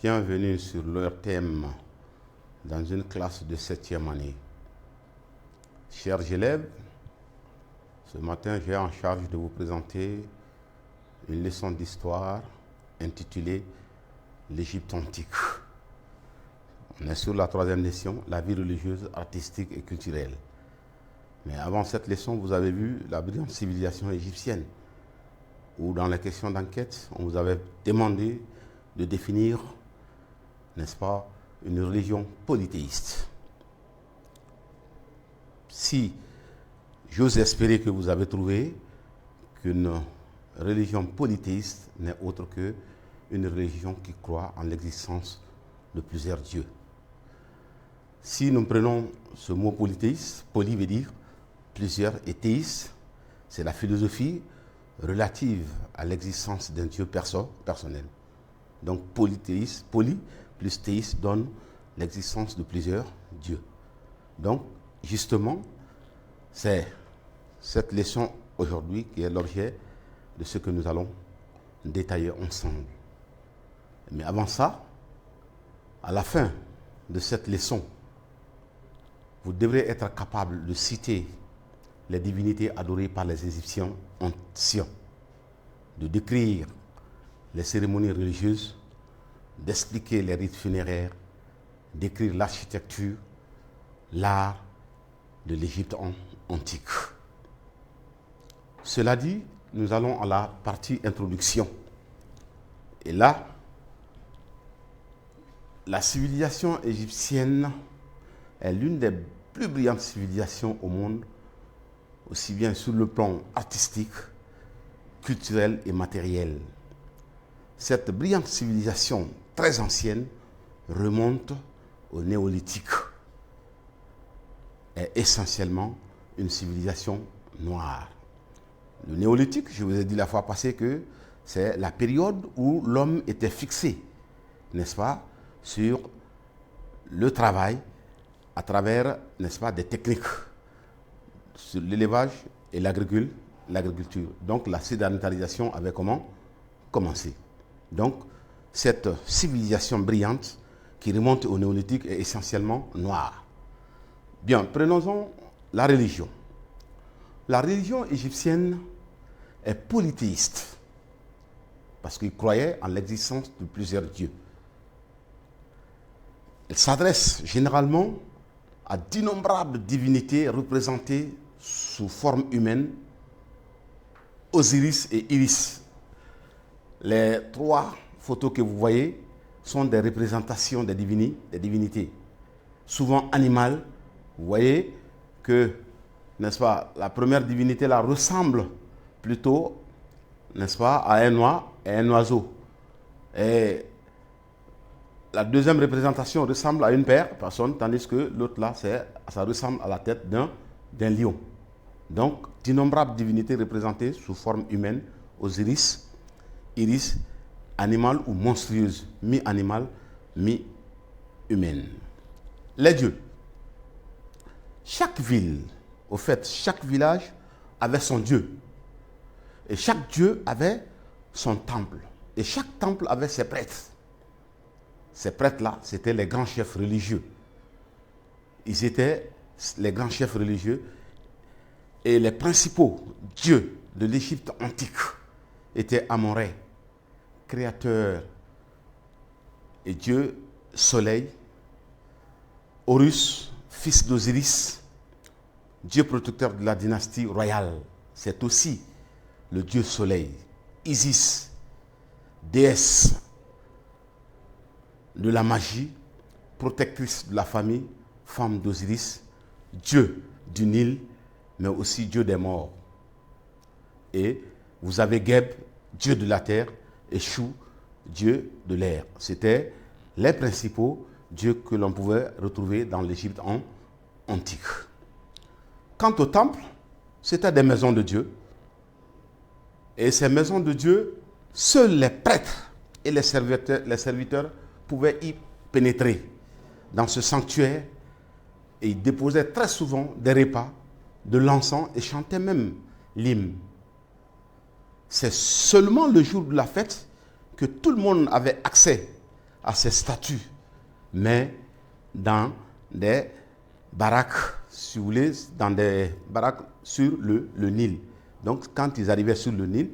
Bienvenue sur leur thème dans une classe de 7e année. Chers élèves, ce matin j'ai en charge de vous présenter une leçon d'histoire intitulée l'Égypte antique. On est sur la 3e leçon, la vie religieuse, artistique et culturelle. Mais avant cette leçon, vous avez vu la brillante civilisation égyptienne, où dans les questions d'enquête, on vous avait demandé de définir, n'est-ce pas, une religion polythéiste. Si j'ose espérer que vous avez trouvé qu'une religion polythéiste n'est autre qu'une religion qui croit en l'existence de plusieurs dieux. Si nous prenons ce mot polythéiste, poly veut dire plusieurs et théiste, c'est la philosophie relative à l'existence d'un Dieu personnel. Donc polythéiste, poly plus théiste donne l'existence de plusieurs dieux. Donc justement, c'est cette leçon aujourd'hui qui est l'objet de ce que nous allons détailler ensemble. Mais avant ça, à la fin de cette leçon, vous devrez être capable de citer les divinités adorées par les Égyptiens anciens, de décrire les cérémonies religieuses, d'expliquer les rites funéraires, d'écrire l'architecture, l'art de l'Égypte antique. Cela dit, nous allons à la partie introduction. Et là, la civilisation égyptienne est l'une des plus brillantes civilisations au monde, aussi bien sur le plan artistique, culturel et matériel. Cette brillante civilisation très ancienne remonte au néolithique. Est essentiellement une civilisation noire. Le néolithique, je vous ai dit la fois passée que c'est la période où l'homme était fixé, n'est-ce pas, sur le travail à travers, n'est-ce pas, des techniques, sur l'élevage et l'agriculture. Donc la sédentarisation avait commencé. Donc cette civilisation brillante qui remonte au néolithique est essentiellement noire. Bien, prenons-en la religion. La religion égyptienne est polythéiste parce qu'ils croyaient en l'existence de plusieurs dieux. Elle s'adresse généralement à d'innombrables divinités représentées sous forme humaine, Osiris et Iris. Les 3 photos que vous voyez sont des représentations des divinités, souvent animales. Vous voyez que, n'est-ce pas, la première divinité là ressemble plutôt, n'est-ce pas, à un oiseau. Et la deuxième représentation ressemble à une personne, tandis que l'autre là, ça ressemble à la tête d'un lion. Donc, d'innombrables divinités représentées sous forme humaine, Osiris, Iris, animale ou monstrueuse, mi-animale, mi-humaine. Les dieux. Chaque ville, au fait, chaque village avait son dieu. Et chaque dieu avait son temple. Et chaque temple avait ses prêtres. Ces prêtres-là, c'était les grands chefs religieux. Ils étaient les grands chefs religieux. Et les principaux dieux de l'Égypte antique étaient Amon-Rê, créateur et dieu soleil, Horus, fils d'Osiris, dieu protecteur de la dynastie royale. C'est aussi le dieu soleil. Isis, déesse de la magie, protectrice de la famille, femme d'Osiris, dieu du Nil, mais aussi dieu des morts. Et vous avez Geb, dieu de la terre, et Chou, dieu de l'air. C'était les principaux dieux que l'on pouvait retrouver dans l'Égypte antique. Quant au temple, c'était des maisons de Dieu. Et ces maisons de Dieu, seuls les prêtres et les serviteurs pouvaient y pénétrer dans ce sanctuaire. Et ils déposaient très souvent des repas, de l'encens et chantaient même l'hymne. C'est seulement le jour de la fête que tout le monde avait accès à ces statues, mais dans des baraques, si vous voulez, dans des baraques sur le Nil. Donc, quand ils arrivaient sur le Nil,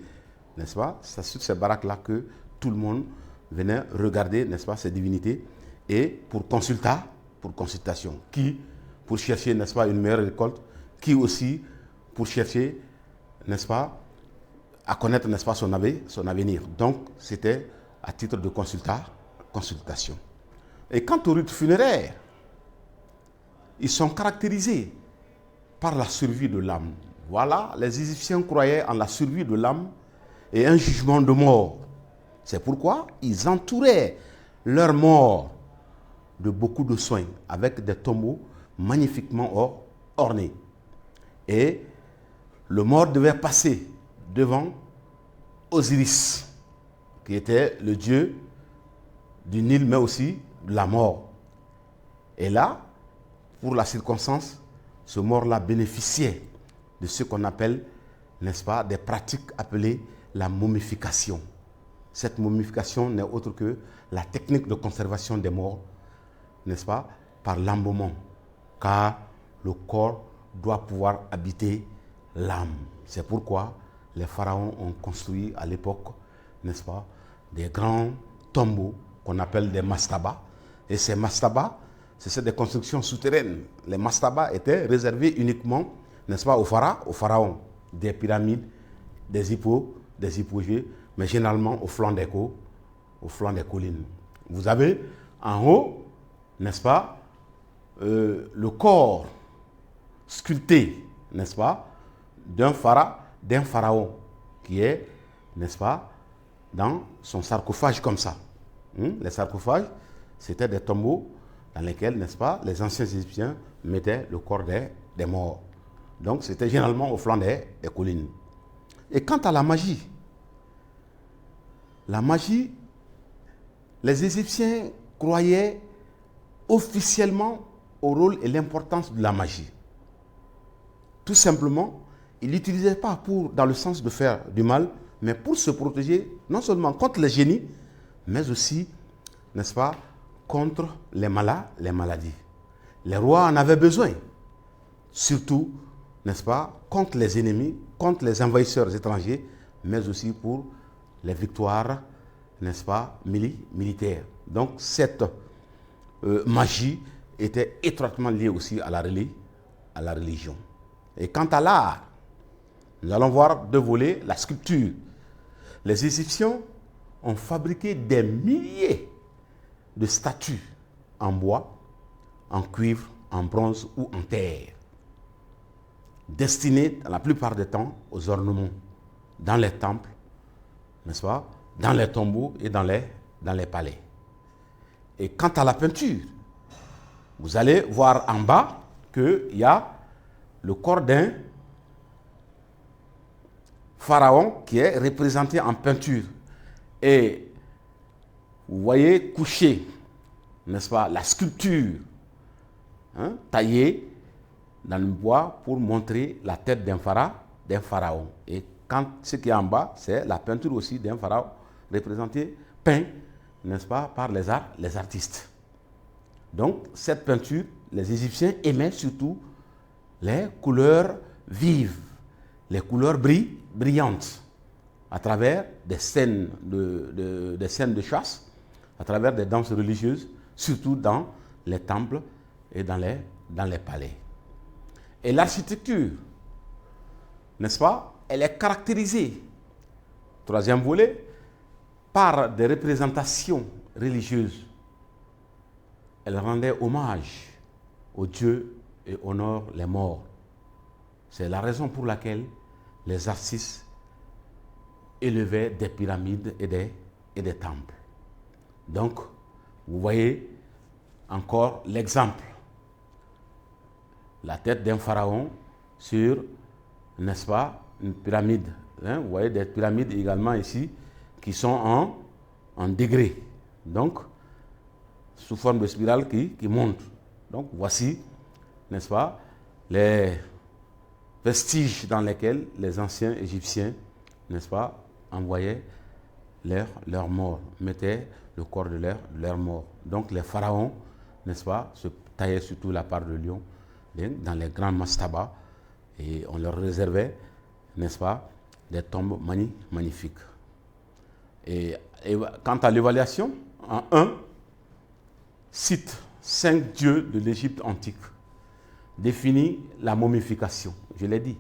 n'est-ce pas, c'est sur ces baraques-là que tout le monde venait regarder, n'est-ce pas, ces divinités, et pour consultation. Qui pour chercher, n'est-ce pas, une meilleure récolte, qui aussi pour chercher, n'est-ce pas, à connaître, n'est-ce pas, son avenir. Donc, c'était à titre de consultation. Et quant aux rites funéraires, ils sont caractérisés par la survie de l'âme. Voilà, les Égyptiens croyaient en la survie de l'âme et un jugement de mort. C'est pourquoi ils entouraient leurs morts de beaucoup de soins avec des tombeaux magnifiquement ornés. Et le mort devait passer devant Osiris, qui était le dieu du Nil, mais aussi de la mort. Et là, pour la circonstance, ce mort-là bénéficiait de ce qu'on appelle, n'est-ce pas, des pratiques appelées la momification. Cette momification n'est autre que la technique de conservation des morts, n'est-ce pas, par l'embaumement, car le corps doit pouvoir habiter l'âme. C'est pourquoi les pharaons ont construit à l'époque, n'est-ce pas, des grands tombeaux qu'on appelle des mastabas. Et ces mastabas, c'est des constructions souterraines. Les mastabas étaient réservés uniquement, n'est-ce pas, aux pharaons. Des pyramides, des hypogées, mais généralement au flanc des collines. Vous avez en haut, n'est-ce pas, le corps sculpté, n'est-ce pas, d'un pharaon qui est, n'est-ce pas, dans son sarcophage comme ça. Les sarcophages, c'était des tombeaux dans lesquels, n'est-ce pas, les anciens Égyptiens mettaient le corps des morts. Donc, c'était généralement au flanc des collines. Et quant à la magie, les Égyptiens croyaient officiellement au rôle et l'importance de la magie. Tout simplement, ils ne l'utilisaient pas dans le sens de faire du mal, mais pour se protéger non seulement contre les génies, mais aussi, n'est-ce pas, contre les maladies. Les rois en avaient besoin, surtout, n'est-ce pas, contre les ennemis, contre les envahisseurs étrangers, mais aussi pour les victoires, n'est-ce pas, militaires. Donc cette magie était étroitement liée aussi à la religion. Et quant à l'art, nous allons voir deux volets, la sculpture. Les Égyptiens ont fabriqué des milliers de statues en bois, en cuivre, en bronze ou en terre, destinées la plupart du temps aux ornements, dans les temples, n'est-ce pas, dans les tombeaux et dans les palais. Et quant à la peinture, vous allez voir en bas qu'il y a le corps d'un pharaon qui est représenté en peinture. Et vous voyez couché, n'est-ce pas, la sculpture taillée dans le bois pour montrer la tête d'un pharaon. Et quand ce qui est en bas, c'est la peinture aussi d'un pharaon représenté, peint, n'est-ce pas, par les artistes. Donc, cette peinture, les Égyptiens aimaient surtout les couleurs vives, les couleurs brillantes, à travers des scènes de chasse, à travers des danses religieuses, surtout dans les temples et dans les palais. Et l'architecture, n'est-ce pas, elle est caractérisée, troisième volet, par des représentations religieuses. Elle rendait hommage aux dieux et honore les morts. C'est la raison pour laquelle les artistes élevaient des pyramides et des temples. Donc, vous voyez encore l'exemple. La tête d'un pharaon sur, n'est-ce pas, une pyramide. Vous voyez des pyramides également ici qui sont en degrés. Donc, sous forme de spirale qui monte. Donc, voici, n'est-ce pas, les vestiges dans lesquels les anciens Égyptiens, n'est-ce pas, envoyaient leurs morts, mettaient le corps de leurs morts. Donc les pharaons, n'est-ce pas, se taillaient surtout la part de lion dans les grands mastabas et on leur réservait, n'est-ce pas, des tombes magnifiques. Et quant à l'évaluation, en 1, cite 5 dieux de l'Égypte antique, définit la momification. Je l'ai dit,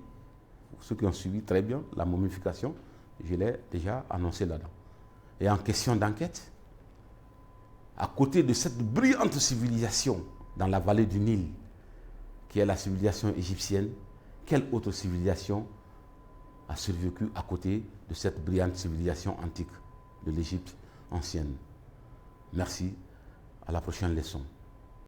pour ceux qui ont suivi très bien, la momification, je l'ai déjà annoncé là-dedans. Et en question d'enquête, à côté de cette brillante civilisation dans la vallée du Nil, qui est la civilisation égyptienne, quelle autre civilisation a survécu à côté de cette brillante civilisation antique de l'Égypte ancienne? Merci, à la prochaine leçon.